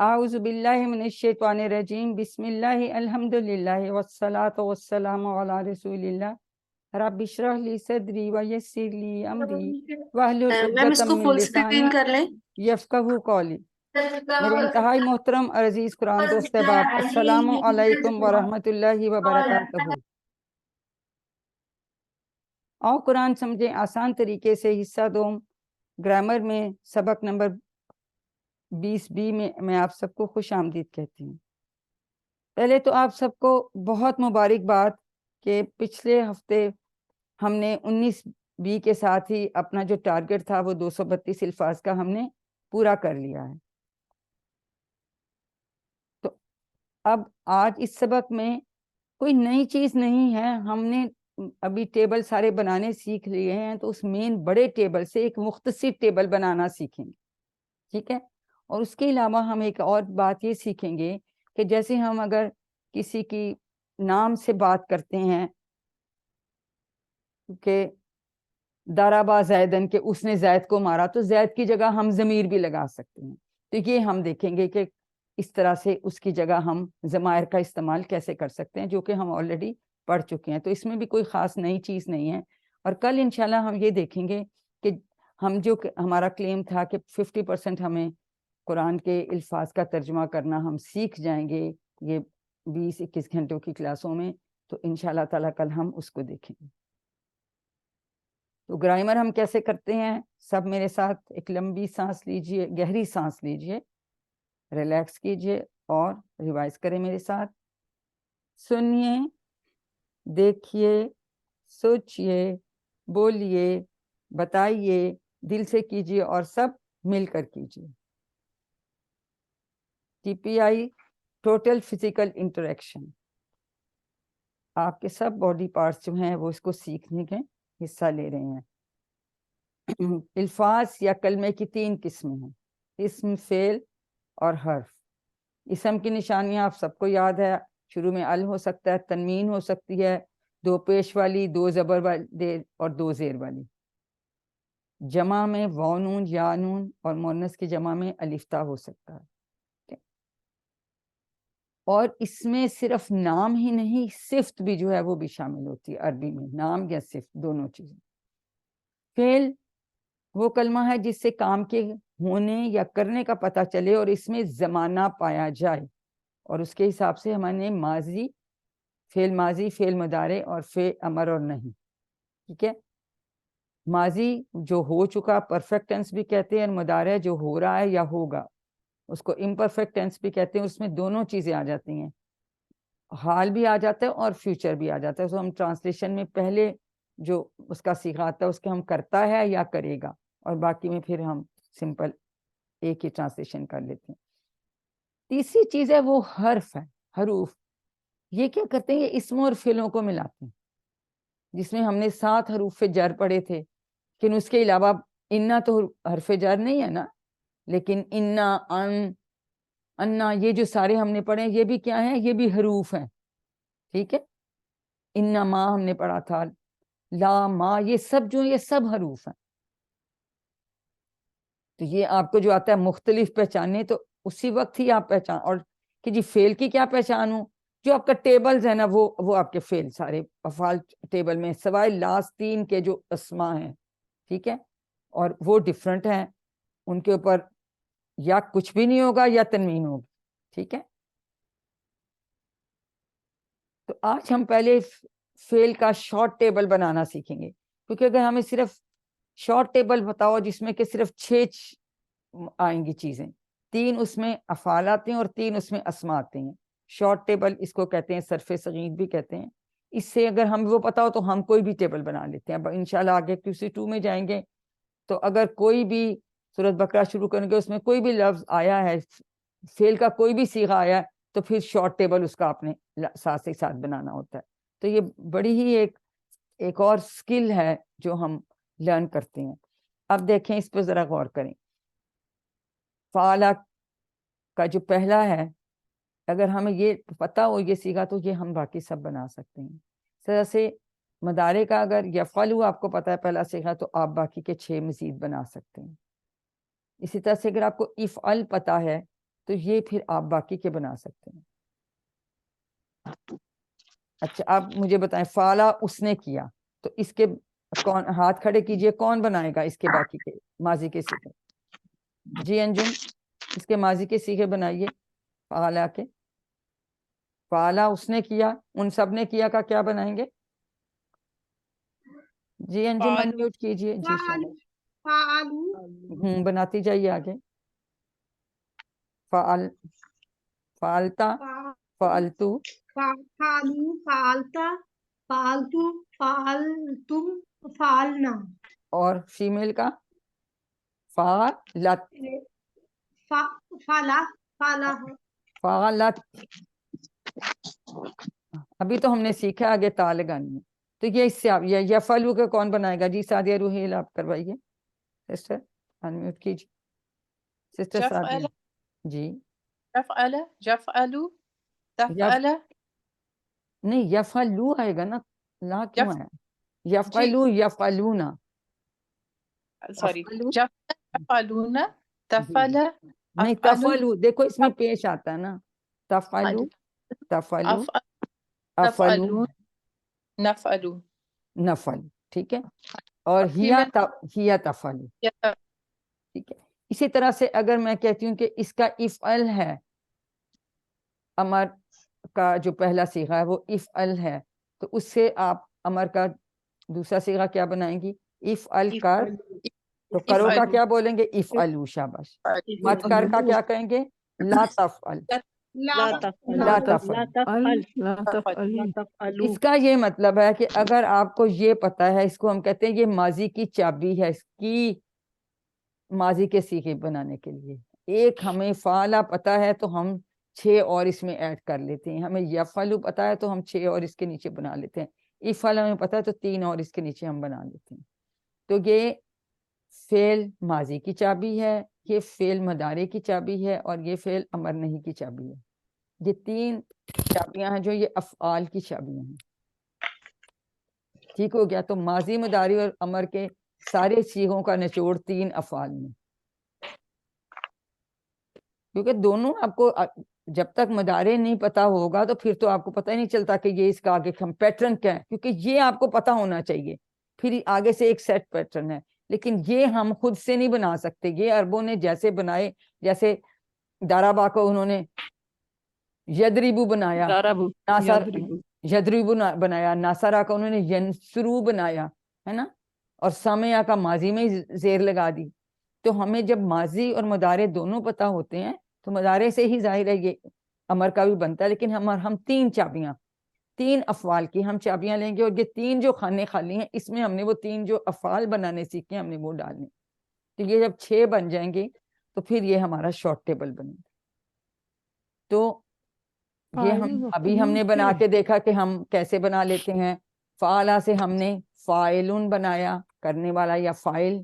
اعوذ باللہ من الشیطان الرجیم، بسم اللہ الحمدللہ والصلاة والسلام علی رسول اللہ، رب اشرح لی صدری ویسر لی امری واحلل میم عقدۃ اس کو من فل لسانی اسکرین کر لیں. یفقہوا قولی۔ میرے انتہائی محترم اور عزیز قرآن دوست احباب، السلام علیکم ورحمۃ اللہ وبرکاتہ۔ اور قرآن سمجھیں آسان طریقے سے، حصہ دوم، گرامر میں سبق نمبر 20B میں آپ سب کو خوش آمدید کہتی ہوں۔ پہلے تو آپ سب کو بہت مبارکباد کہ پچھلے ہفتے ہم نے 19B کے ساتھ ہی اپنا جو ٹارگٹ تھا وہ 232 الفاظ کا ہم نے پورا کر لیا ہے۔ تو اب آج اس سبق میں کوئی نئی چیز نہیں ہے، ہم نے ابھی ٹیبل سارے بنانے سیکھ لیے ہیں، تو اس مین بڑے ٹیبل سے ایک مختصر ٹیبل بنانا سیکھیں گے، ٹھیک ہے؟ اور اس کے علاوہ ہم ایک اور بات یہ سیکھیں گے کہ جیسے ہم اگر کسی کی نام سے بات کرتے ہیں کہ ضرب زیدن، کہ اس نے زید کو مارا، تو زید کی جگہ ہم ضمیر بھی لگا سکتے ہیں۔ تو یہ ہم دیکھیں گے کہ اس طرح سے اس کی جگہ ہم ضمائر کا استعمال کیسے کر سکتے ہیں، جو کہ ہم آلریڈی پڑھ چکے ہیں، تو اس میں بھی کوئی خاص نئی چیز نہیں ہے۔ اور کل انشاءاللہ ہم یہ دیکھیں گے کہ ہم جو ہمارا کلیم تھا کہ 50% ہمیں قرآن کے الفاظ کا ترجمہ کرنا ہم سیکھ جائیں گے یہ 20-21 گھنٹوں کی کلاسوں میں، تو انشاءاللہ تعالیٰ کل ہم اس کو دیکھیں گے۔ تو گرامر ہم کیسے کرتے ہیں؟ سب میرے ساتھ ایک لمبی سانس لیجئے، گہری سانس لیجئے، ریلیکس کیجئے اور ریوائز کریں میرے ساتھ۔ سنیے، دیکھیے، سوچئے، بولیے، بتائیے، دل سے کیجئے اور سب مل کر کیجئے۔ TPI ٹوٹل فزیکل انٹریکشن، آپ کے سب باڈی پارٹس جو ہیں وہ اس کو سیکھنے کے حصہ لے رہے ہیں۔ الفاظ یا کلمے کی 3 قسمیں ہیں، اسم، فعل اور حرف۔ اسم کی نشانیاں آپ سب کو یاد ہے، شروع میں ال ہو سکتا ہے، تنوین ہو سکتی ہے، 2 پیش والی، 2 زبر والی اور 2 زیر والی۔ جمع میں واو نون، یا نون، اور مؤنث کی جمع میں الف تا ہو سکتا ہے۔ اور اس میں صرف نام ہی نہیں، صفت بھی جو ہے وہ بھی شامل ہوتی ہے، عربی میں نام یا صفت دونوں چیزیں۔ فعل وہ کلمہ ہے جس سے کام کے ہونے یا کرنے کا پتہ چلے اور اس میں زمانہ پایا جائے، اور اس کے حساب سے ہمارے ماضی، فعل مضارع اور فعل امر اور نہیں، ٹھیک ہے؟ ماضی جو ہو چکا پرفیکٹ ٹینس بھی کہتے ہیں، اور مضارع جو ہو رہا ہے یا ہوگا اس کو امپرفیکٹ ٹینس بھی کہتے ہیں۔ اس میں دونوں چیزیں آ جاتی ہیں، حال بھی آ جاتا ہے اور فیوچر بھی آ جاتا ہے۔ تو ہم ٹرانسلیشن میں پہلے جو اس کا صیغہ آتا ہے اس کے ہم کرتا ہے یا کرے گا، اور باقی میں پھر ہم سمپل ایک ہی ٹرانسلیشن کر لیتے ہیں۔ تیسری چیز ہے وہ حرف ہے، حروف۔ یہ کیا کرتے ہیں؟ یہ اسموں اور فعلوں کو ملاتے ہیں، جس میں ہم نے 7 حروف جر پڑھے تھے، لیکن اس کے علاوہ انا تو حرف جر نہیں ہے نا، لیکن انا، ان، انا، یہ جو سارے ہم نے پڑھے یہ بھی کیا ہیں؟ یہ بھی حروف ہیں، ٹھیک ہے؟ انا ما ہم نے پڑھا تھا، لا، ما، یہ سب جو یہ سب حروف ہیں۔ تو یہ آپ کو جو آتا ہے مختلف پہچانے، تو اسی وقت ہی آپ پہچان، اور کہ جی فعل کی کیا پہچانوں؟ جو آپ کا ٹیبلز ہے نا وہ آپ کے فعل سارے افعال ٹیبل میں، سوائے لاسٹ 3 کے جو اسما ہیں، ٹھیک ہے؟ اور وہ ڈیفرنٹ ہیں، ان کے اوپر یا کچھ بھی نہیں ہوگا یا تنوین ہوگی، ٹھیک ہے؟ تو آج ہم پہلے فعل کا شارٹ ٹیبل بنانا سیکھیں گے، کیونکہ اگر ہمیں صرف شارٹ ٹیبل بتاؤ جس میں کہ صرف 6 آئیں گی چیزیں، 3 اس میں افعال آتے ہیں اور 3 اس میں اسما آتے ہیں، شارٹ ٹیبل اس کو کہتے ہیں، صرف صغیر بھی کہتے ہیں۔ اس سے اگر ہم وہ پتا ہو تو ہم کوئی بھی ٹیبل بنا لیتے ہیں۔ اب انشاءاللہ آگے QC2 میں جائیں گے تو اگر کوئی بھی سورۃ بقرہ شروع کریں گے، اس میں کوئی بھی لفظ آیا ہے، فعل کا کوئی بھی صیغہ آیا ہے، تو پھر شارٹ ٹیبل اس کا آپ نے ساتھ سے ساتھ بنانا ہوتا ہے۔ تو یہ بڑی ہی ایک اور سکل ہے جو ہم لرن کرتے ہیں۔ اب دیکھیں، اس پہ ذرا غور کریں۔ فعلا کا جو پہلا ہے، اگر ہمیں یہ پتا ہو یہ صیغہ، تو یہ ہم باقی سب بنا سکتے ہیں۔ اس طرح سے مضارع کا اگر یفعلوا آپ کو پتا ہے پہلا صیغہ، تو آپ باقی کے 6 مزید بنا سکتے ہیں۔ اسی طرح سے اگر آپ کو افعل پتا ہے تو یہ پھر آپ باقی کے بنا سکتے ہیں. اچھا آپ مجھے بتائیں فعلا اس نے کیا, تو اس کے کون, ہاتھ کھڑے کیجئے, کون بنائے گا اس کے باقی کے ماضی کے صیغے؟ جی انجم, اس کے ماضی کے صیغے بنائیے فعلا کے. فعلا اس نے کیا, ان سب نے کیا کا کیا بنائیں گے؟ جی انجم انمیوٹ کیجئے. جی شاباش, بناتی جائیے آگے. فعل, فعلتا, فعلتو, فعلو، فعلتا، فعلتو، فعلتم، فعلنا. اور فیمیل کا فعلت, فعلا، فعلا ہے. فعلت. ابھی تو ہم نے سیکھا, آگے تا لگانی ہے. تو یہ اس سے آپ یفعلو کا کون بنائے گا؟ جی سعدیہ روحیل آپ کروائیے. سسٹر انمیوٹ کیجیے. سسٹر سعدیہ. جفعل، جی جفعل، جفعلو، یف تفعل. نہیں, یفعلو آئے گا نا, لا کیوں جف آیا؟ جی یفعلو, یفعلونا, سوری، افعلو. جفعلون، جی تفعل، نہیں, افعل، تفعلو دیکھو اس میں پیش آتا ہے نا, تفعلو, تفعلو, افعل، افعلو, تفعلون، نفعلو. نفعل. ٹھیک ہے, اور فیمیل ہیا تفعلو. ٹھیک ہے. اسی طرح سے اگر میں کہتی ہوں کہ اس کا افعل ہے, امر کا جو پہلا صیغہ ہے وہ افعل ہے, تو اس سے آپ امر کا دوسرا صیغہ کیا بنائیں گی؟ افعل کر. تو کرو کا کیا بولیں گے؟ افعلو. شاباش. مت کر کا کیا کہیں گے؟ لا تفعل. لا لا تفعل. لا تفعلوا. اس کا یہ مطلب ہے کہ اگر آپ کو یہ پتا ہے, اس کو ہم کہتے ہیں یہ ماضی کی چابی ہے اس کی ماضی کے صیغے بنانے کے لیے. ایک ہمیں فعلا پتا ہے تو ہم 6 اور اس میں ایڈ کر لیتے ہیں. ہمیں یفعلو پتا ہے تو ہم 6 اور اس کے نیچے بنا لیتے ہیں. افعل ہمیں پتا ہے تو 3 اور اس کے نیچے ہم بنا لیتے ہیں. تو یہ فعل ماضی کی چابی ہے, یہ فعل مضارع کی چابی ہے, اور یہ فعل امر نہیں کی چابی ہے. یہ 3 چابیاں ہیں جو یہ افعال کی چابیاں ہیں. ٹھیک ہو گیا. تو ماضی, مضارع اور امر کے سارے صیغوں کا نچوڑ 3 افعال میں, کیونکہ دونوں آپ کو جب تک مضارع نہیں پتا ہوگا تو پھر تو آپ کو پتہ ہی نہیں چلتا کہ یہ اس کا آگے پیٹرن کیا ہے, کیونکہ یہ آپ کو پتا ہونا چاہیے. پھر آگے سے ایک سیٹ پیٹرن ہے, لیکن یہ ہم خود سے نہیں بنا سکتے. یہ عربوں نے جیسے بنائے, جیسے دارابا کو انہوں نے یدریبو بنایا, ضربوا ناصر يضربوا. یدریبو بنایا, ناصرہ کا انہوں نے ینسرو بنایا ہے نا, اور سامعہ کا ماضی میں زیر لگا دی. تو ہمیں جب ماضی اور مضارع دونوں پتا ہوتے ہیں تو مضارع سے ہی ظاہر ہے یہ امر کا بھی بنتا ہے. لیکن ہم 3 چابیاں, 3 افعال کی ہم چابیاں لیں گے, اور یہ 3 جو خانے خالی ہیں اس میں ہم نے وہ 3 جو افعال بنانے سیکھے ہم نے وہ ڈالنے. تو یہ جب 6 بن جائیں گے تو پھر یہ ہمارا شارٹ ٹیبل بنے گا. تو یہ ابھی ہم نے بنا کے دیکھا کہ ہم کیسے بنا لیتے ہیں. فعلا سے ہم نے فاعلون بنایا, کرنے والا یا فاعل.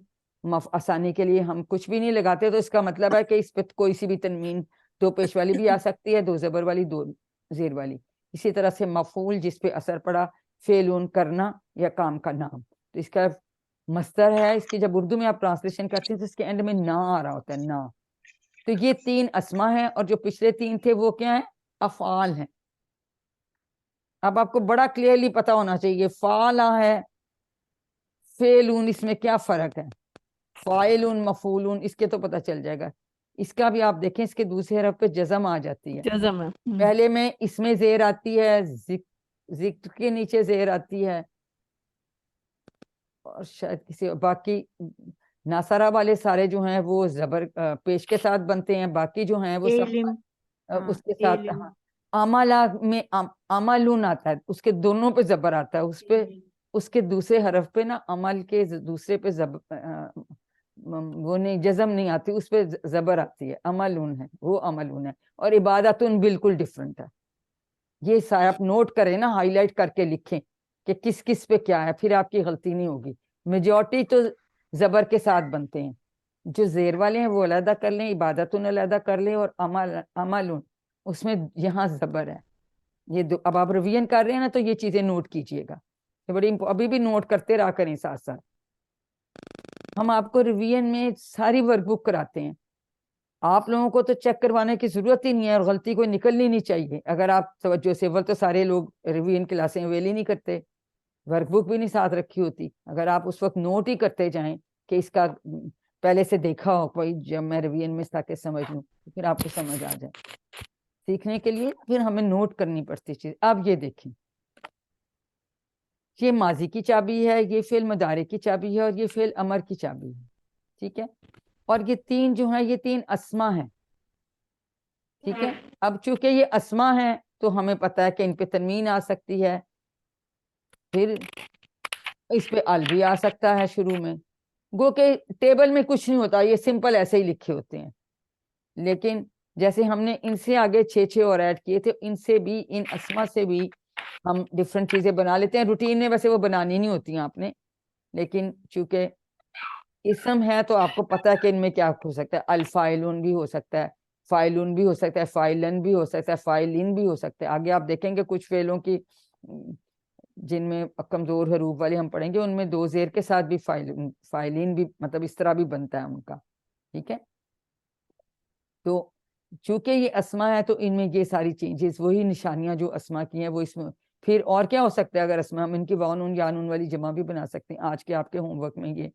آسانی کے لیے ہم کچھ بھی نہیں لگاتے, تو اس کا مطلب ہے کہ اس پہ کوئی سی بھی تنوین 2 پیش والی بھی آ سکتی ہے, 2 زبر والی, 2 زیر والی. اسی طرح سے مفعول جس پہ اثر پڑا, فعلون کرنا یا کام کا نام. تو اس کا مصدر ہے, اس کی جب اردو میں آپ ٹرانسلیشن کرتے ہیں تو اس کے اینڈ میں نا آ رہا ہوتا ہے, نا. تو یہ 3 اسما ہیں, اور جو پچھلے 3 تھے وہ کیا ہیں؟ افعال ہیں. اب آپ کو بڑا کلیئرلی پتا ہونا چاہیے فعلا ہے, فعلون, اس میں کیا فرق ہے؟ فاعلون, مفعولون, اس کے تو پتہ چل جائے گا. اس کا بھی آپ دیکھیں, اس کے دوسرے حرف پہ جزم آ جاتی ہے. جزم ہے. پہلے میں اس میں زیر آتی ہے, ذکر کے نیچے زیر آتی ہے, اور شاید کسی باقی ناصرہ والے سارے جو ہیں وہ زبر پیش کے ساتھ بنتے ہیں, باقی جو ہیں وہ سب اس کے ساتھ. ہاں, عملہ میں عملون آتا ہے, اس کے دونوں پہ زبر آتا ہے, اس پہ اس کے دوسرے حرف پہ نا عمل کے دوسرے پہ وہ نہیں, جزم نہیں آتی, اس پہ زبر آتی ہے. عملون ہے, وہ عملون ہے. اور عبادتون بالکل ڈیفرنٹ ہے. یہ سارا آپ نوٹ کریں نا, ہائی لائٹ کر کے لکھیں کہ کس کس پہ کیا ہے, پھر آپ کی غلطی نہیں ہوگی. میجورٹی تو زبر کے ساتھ بنتے ہیں, جو زیر والے ہیں وہ علیحدہ کر لیں, عبادتون علیحدہ کر لیں, اور عملون اس میں یہاں زبر ہے. یہ اب آپ ریویژن کر رہے ہیں نا, تو یہ چیزیں نوٹ کیجئے گا, یہ بڑی ابھی بھی نوٹ کرتے رہا کریں ساتھ ساتھ. ہم آپ کو ریویژن میں ساری ورک بک کراتے ہیں, آپ لوگوں کو تو چیک کروانے کی ضرورت ہی نہیں ہے اور غلطی کوئی نکلنی نہیں چاہیے. اگر آپ توجہ سے، اول تو سارے لوگ ریویژن کلاسیں اویل ہی نہیں کرتے، ورک بک بھی نہیں ساتھ رکھی ہوتی. اگر آپ اس وقت نوٹ ہی کرتے جائیں کہ اس کا پہلے سے دیکھا ہو کوئی، جب میں ریویژن میں تاکہ سمجھ لوں، پھر آپ کو سمجھ آ جائے. سیکھنے کے لیے پھر ہمیں نوٹ کرنی پڑتی چیز. اب یہ دیکھیں، یہ ماضی کی چابی ہے، یہ فعل مضارع کی چابی ہے، اور یہ فعل امر کی چابی ہے. ٹھیک ہے، اور یہ تین جو ہیں یہ تین اسما ہیں. ٹھیک ہے، اب چونکہ یہ اسما ہیں تو ہمیں پتہ ہے کہ ان پہ تنوین آ سکتی ہے، پھر اس پہ ال بھی آ سکتا ہے شروع میں. گو کہ ٹیبل میں کچھ نہیں ہوتا، یہ سمپل ایسے ہی لکھے ہوتے ہیں. لیکن جیسے ہم نے ان سے آگے 6 اور ایڈ کیے تھے، ان سے بھی، ان اسما سے بھی ہم ڈفرنٹ چیزیں بنا لیتے ہیں. روٹین میں ویسے وہ بنانی نہیں ہوتی ہیں آپ نے، لیکن چونکہ اسم ہے تو آپ کو پتہ ہے کہ ان میں کیا ہو سکتا ہے. الفائلون بھی ہو سکتا ہے، فائلون بھی ہو سکتا ہے، فائلن بھی ہو سکتا ہے، فائلین بھی ہو سکتا ہے. آگے آپ دیکھیں گے کچھ فعلوں کی جن میں کمزور حروف والے ہم پڑھیں گے، ان میں دو زیر کے ساتھ بھی فائلین بھی، مطلب اس طرح بھی بنتا ہے ان کا. ٹھیک ہے، تو چونکہ یہ اسما ہے تو ان میں یہ ساری چینجز، وہی نشانیاں جو اسما کی ہیں وہ اس میں. پھر اور کیا ہو سکتا ہے اگر اسما، ہم ان کی واو نون یا نون والی جمع بھی بنا سکتے ہیں. آج کے آپ کے ہوم ورک میں، یہ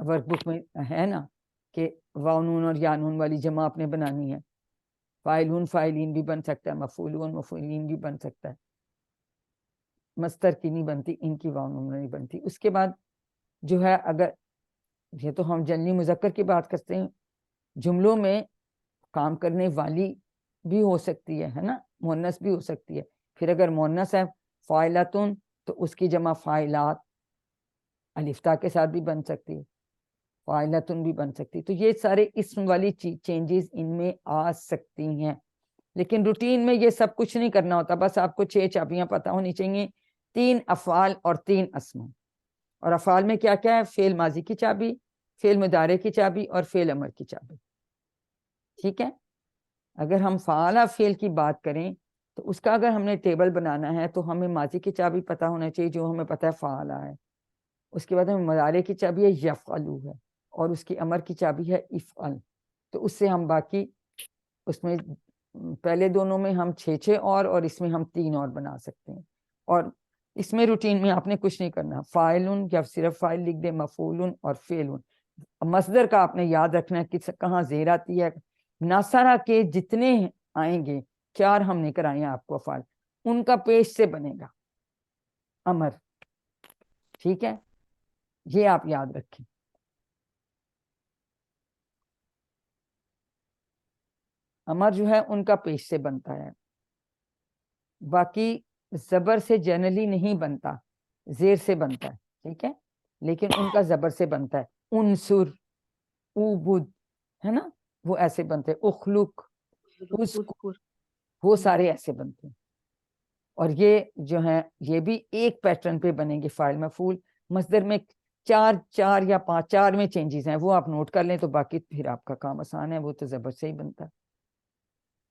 ورک بک میں ہے نا کہ واو نون اور یا نون والی جمع آپ نے بنانی ہے. فائلون فائلین بھی بن سکتا ہے، مفعولون مفعولین بھی بن سکتا ہے. مصدر کی نہیں بنتی، ان کی واو نون نہیں بنتی. اس کے بعد جو ہے، اگر یہ تو ہم جنری مذکر کی بات کرتے ہیں، جملوں میں کام کرنے والی بھی ہو سکتی ہے نا، مؤنث بھی ہو سکتی ہے. پھر اگر مؤنث ہے فاعلاتن تو اس کی جمع فاعلات الف تا کے ساتھ بھی بن سکتی ہے، فاعلاتن بھی بن سکتی. تو یہ سارے اسم والی چینجز ان میں آ سکتی ہیں. لیکن روٹین میں یہ سب کچھ نہیں کرنا ہوتا، بس آپ کو 6 چابیاں پتہ ہونی چاہیے، 3 افعال اور 3 اسما. اور افعال میں کیا کیا ہے؟ فعل ماضی کی چابی، فعل مضارع کی چابی اور فعل امر کی چابی. ٹھیک ہے، اگر ہم فعال فعل کی بات کریں تو اس کا اگر ہم نے ٹیبل بنانا ہے تو ہمیں ماضی کی چابی پتہ ہونا چاہیے جو ہمیں پتہ ہے فعال ہے. اس کے بعد ہمیں مضارع کی چابی ہے یفعلو ہے، اور اس کی امر کی چابی ہے افعل. تو اس سے ہم باقی، اس میں پہلے دونوں میں ہم 6 اور اس میں ہم 3 اور بنا سکتے ہیں. اور اس میں روٹین میں آپ نے کچھ نہیں کرنا، فاعلن یا صرف فاعل لکھ دے، مفعولن اور فعلن. مصدر کا آپ نے یاد رکھنا ہے کہ کہاں زیر آتی ہے. ناصرہ کے جتنے آئیں گے، 4 ہم نے کرائے ہیں آپ کو افعال، ان کا پیش سے بنے گا امر. ٹھیک ہے، یہ آپ یاد رکھیں. امر جو ہے ان کا پیش سے بنتا ہے، باقی زبر سے جنرلی نہیں بنتا، زیر سے بنتا ہے. ٹھیک ہے، لیکن ان کا زبر سے بنتا ہے. انصر، اوبد، ہے نا، وہ ایسے بنتے ہیں. اخلق، اسکر، وہ سارے ایسے بنتے ہیں. اور یہ جو ہیں یہ بھی ایک پیٹرن پہ بنیں گے. فاعل مفعول مصدر میں 4 یا 5 میں چینجز ہیں، وہ آپ نوٹ کر لیں تو باقی پھر آپ کا کام آسان ہے، وہ تو زبر سے ہی بنتا ہے.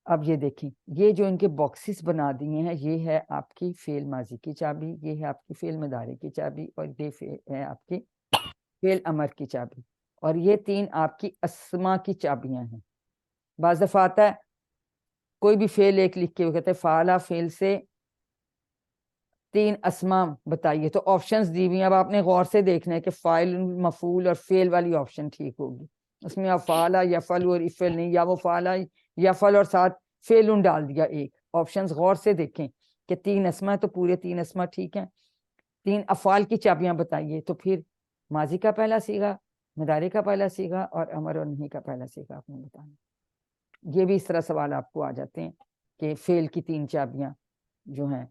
اب یہ دیکھیں، یہ جو ان کے باکسز بنا دیے ہیں، یہ ہے آپ کی فعل ماضی کی چابی، یہ ہے آپ کی فعل مضارع کی چابی، اور یہ ہے آپ کی فعل امر کی چابی. اور یہ 3 آپ کی اسما کی چابیاں ہیں. بعض دفعہ آتا ہے کوئی بھی فعل ایک لکھ کے وہ کہتے ہیں فعلا فعل سے 3 اسما بتائیے، تو آپشنز دی ہوئی ہیں. اب آپ نے غور سے دیکھنا ہے کہ فاعل، مفعول اور فعل والی آپشن ٹھیک ہوگی. اس میں آپ فعلا، یفعل اور افعل نہیں، یا وہ فعلا یفعل اور ساتھ فعل ڈال دیا. ایک آپشنز غور سے دیکھیں کہ 3 اسما ہے تو پورے 3 اسما ٹھیک ہیں. 3 افعال کی چابیاں بتائیے، تو پھر ماضی کا پہلا صیغہ، مضارع کا پہلا صیغہ اور امر اور نہیں کا پہلا صیغہ آپ نے بتانا. یہ بھی اس طرح سوال آپ کو آ جاتے ہیں کہ فعل کی 3 چابیاں جو ہیں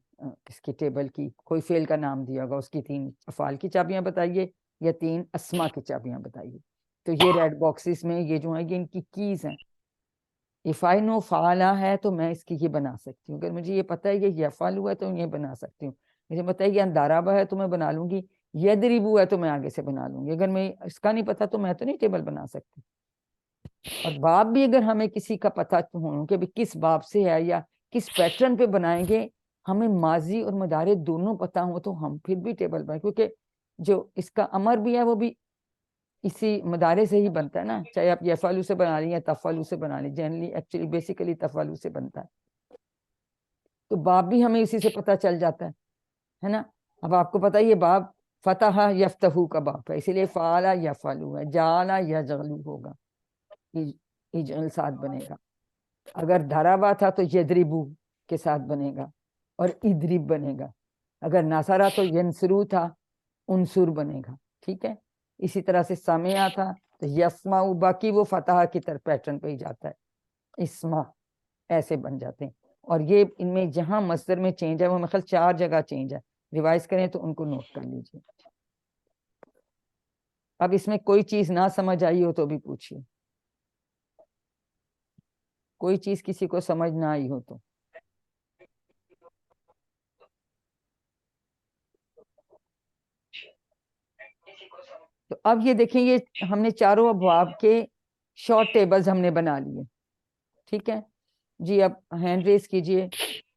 اس کے ٹیبل کی، کوئی فعل کا نام دیا ہوگا، اس کی 3 افعال کی چابیاں بتائیے یا 3 اسما کی چابیاں بتائیے. تو یہ ریڈ باکسز میں یہ جو ہیں یہ ان کی کیز ہیں. if I know فعلا ہے تو میں اس کی یہ بنا سکتی ہوں. اگر مجھے یہ پتہ ہے یہ یفعل ہوا ہے تو یہ بنا سکتی ہوں. مجھے پتہ ہے یہ اندارابہ ہے تو میں بنا لوں گی، یدربو ہے تو میں آگے سے بنا لوں گی. اگر میں اس کا نہیں پتہ تو میں تو نہیں ٹیبل بنا سکتی. اور باب بھی اگر ہمیں کسی کا پتہ ہو کہ کس باب سے ہے یا کس پیٹرن پہ بنائیں گے، ہمیں ماضی اور مضارع دونوں پتہ ہوں تو ہم پھر بھی ٹیبل بنائیں. کیونکہ جو اس کا امر بھی ہے وہ بھی اسی مدارے سے ہی بنتا ہے نا, چاہے آپ یفعلو سے بنا لیں یا تفعلو سے بنا لیں, جنرلی ایکچولی بیسیکلی تفعلو سے بنتا ہے. تو باب بھی ہمیں اسی سے پتہ چل جاتا ہے نا. اب آپ کو پتہ ہے یہ باب فتح یفتحو کا باب ہے, اسی لیے فعلا یفعلو ہے, جعلا یجعلو ہوگا, اجعل ساتھ بنے گا. اگر دھرابا تھا تو یدربو کے ساتھ بنے گا اور ادرب بنے گا. اگر ناصرہ تو ینصرو تھا, انصر بنے گا. ٹھیک ہے, اسی طرح سے سمعہ تھا تو یسمع, باقی وہ فتح کی طرف پیٹرن پہ ہی جاتا ہے, اسما ایسے بن جاتے ہیں. اور یہ ان میں جہاں مصدر میں چینج ہے وہ میرے خیال 4 جگہ چینج ہے, ریوائز کریں تو ان کو نوٹ کر لیجیے. اب اس میں کوئی چیز نہ سمجھ آئی ہو تو بھی پوچھیے, کوئی چیز کسی کو سمجھ نہ آئی ہو تو. تو اب یہ دیکھیں, یہ ہم نے چاروں ابواب کے شارٹ ٹیبلز ہم نے بنا لیے. ٹھیک ہے جی, اب ہینڈ ریز کیجئے.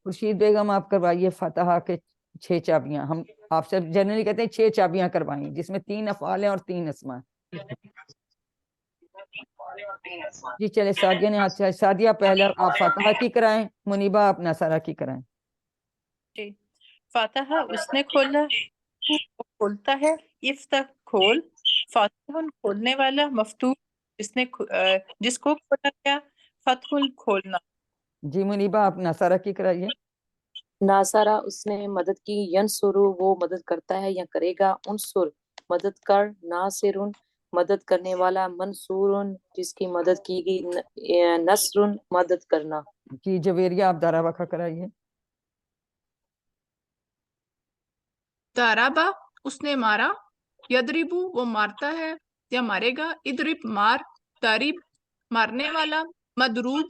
خورشید بیگم آپ کروائیے فتح کے 6 چابیاں. ہم آپ سے جنرلی کہتے ہیں 6 چابیاں کروائیں جس میں 3 افعال ہیں اور 3 اسماء ہیں. جی چلے, سعدیہ نے ہاتھ, سعدیہ پہلا آپ فتح کی کرائیں, منیبہ آپ نصارہ کی کرائیں. جی, فاتح اس نے کھولا, وہ کھولتا ہے. افتح کھول, فاتح کھولنے والا, مفتوح جس کو کھولا گیا, فتح کھولنا. جی منیبہ آپ نصارہ کی کرائیے. ناصرہ اس نے مدد کی. ینصرو وہ مدد کرتا ہے یا کرے گا. انصر مدد کر. ناصرن مدد کرنے والا. منصورن جس کی مدد کی گئی. نصرن مدد کرنا. جی جویریہ آپ دارابکھا کرائیے. دارابا اس نے مارا. یدربو وہ مارتا ہے یا مارے گا. ادرب مار. دارب مارنے والا. مدروب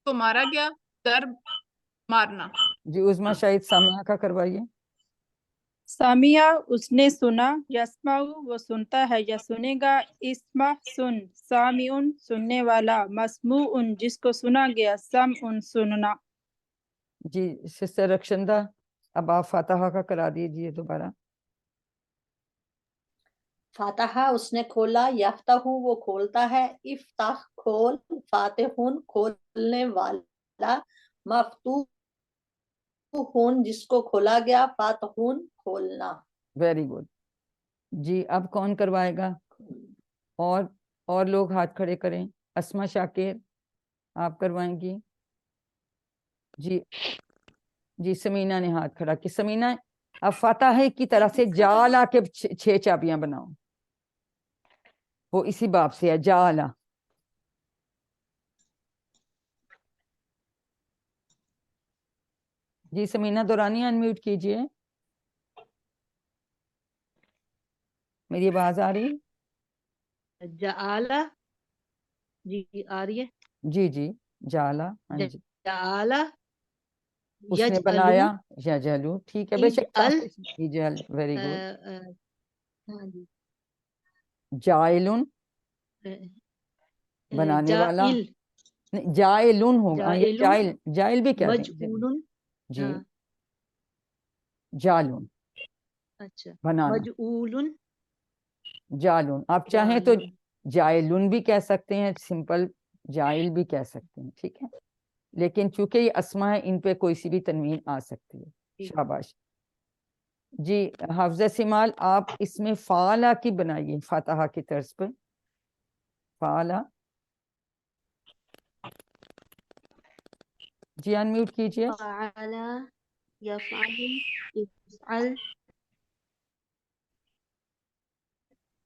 تو مارا گیا. درب مارنا. جی عظمیٰ شاہد سامعہ کا کروائیے. سامعہ اس نے سنا. یسمع وہ سنتا ہے یا سنے گا. اسمع سن. سامعن سننے والا. مسموع جس کو سنا گیا. سمع سننا. جی سسٹر رکشندہ اب آپ فاتحہ کا کرا دیجیے دوبارہ. فاتحہ اس نے کھولا. یفتح وہ کھولتا ہے. افتح کھول. فاتحون کھولنے والا. مفتوح جس کو کھولا گیا. فاتحون کھولنا. Very good. جی اب کون کروائے گا؟ اور لوگ ہاتھ کھڑے کریں. اسما شاکر آپ کروائیں گی. جی سمینہ نے ہاتھ کھڑا کہ سمینہ اب فاتحہ کی طرح سے جعلا کے 6 چابیاں بناؤ. وہ اسی باب سے ہے جعلا. جی سمینہ دورانی انمیوٹ کیجئے. میری آواز آ رہی؟ جعلا جی آ رہی ہے. جی جعلا. ہاں جی جعلا اس نے بنایا. یجعلو ٹھیک ہے بے شک. یجعل ویری گڈ. ہاں جی. جائلن بنانے والا. جائلن ہوگا. یہ جائل بھی کہتے ہیں. مجعول. جی جالون اچھا بنانا. مجعول. جالون آپ چاہیں تو جائلن بھی کہہ سکتے ہیں, سمپل جائل بھی کہہ سکتے ہیں. ٹھیک ہے, لیکن چونکہ یہ اسما ہے ان پہ کوئی سی بھی تنوین آ سکتی ہے. شاباش. جی حافظ سمال آپ اس میں فعلا کی بنائیے فاتحہ کی طرز پہ. فعلا جی انمیوٹ کیجئے. فعل یفعل افعل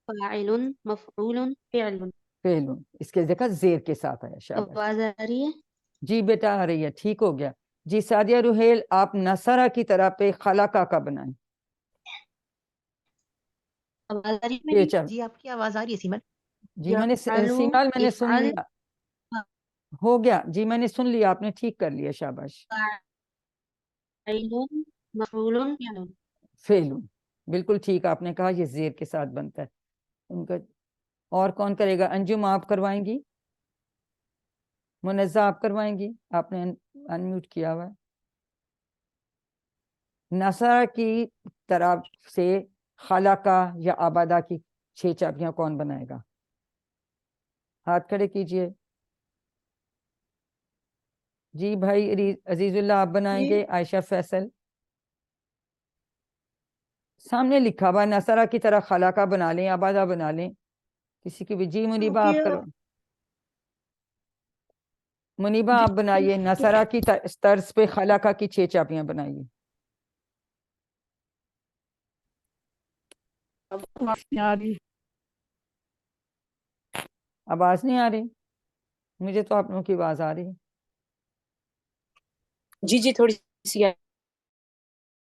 فاعل مفعول فعل. فعلن اس کے دیکھا زیر کے ساتھ آیا. شاباش. آواز آ رہی ہے؟ جی بیٹا آ رہی ہے. ٹھیک ہو گیا. جی سعدیہ روحیل آپ نصرہ کی طرح پہ خلقہ کا بنائیں. آواز آ رہی ہے میری؟ جی آپ کی آواز آ رہی ہے سیمن. جی میں نے یفعل سیمال میں نے سن افعل لیا. ہو گیا جی میں نے سن لیا, آپ نے ٹھیک کر لیا. شاباش. فاعل مفعول فعل. فعلن بالکل ٹھیک آپ نے کہا, یہ زیر کے ساتھ بنتا ہے ان کا. اور کون کرے گا؟ انجم آپ کروائیں گی. منزہ آپ کروائیں گی. آپ نے انمیوٹ کیا ہوا ہے. نصرہ کی طرف سے خلقہ یا آبادہ کی 6 چابیاں کون بنائے گا؟ ہاتھ کھڑے کیجئے. جی بھائی عزیز اللہ آپ بنائیں جی. گے. عائشہ فیصل سامنے لکھا ہوا نصرہ کی طرح خلاقہ بنا لیں, آبادہ بنا لیں. کسی کی بھی. جی منیبہ آپ کرو. منیبہ آپ بنائیے نصرہ کی طرز پہ خلاقہ کی 6 چاپیاں بنائیے. آواز نہیں آ رہی؟ مجھے تو آپ لوگوں کی آواز آ رہی ہے. جی تھوڑی سی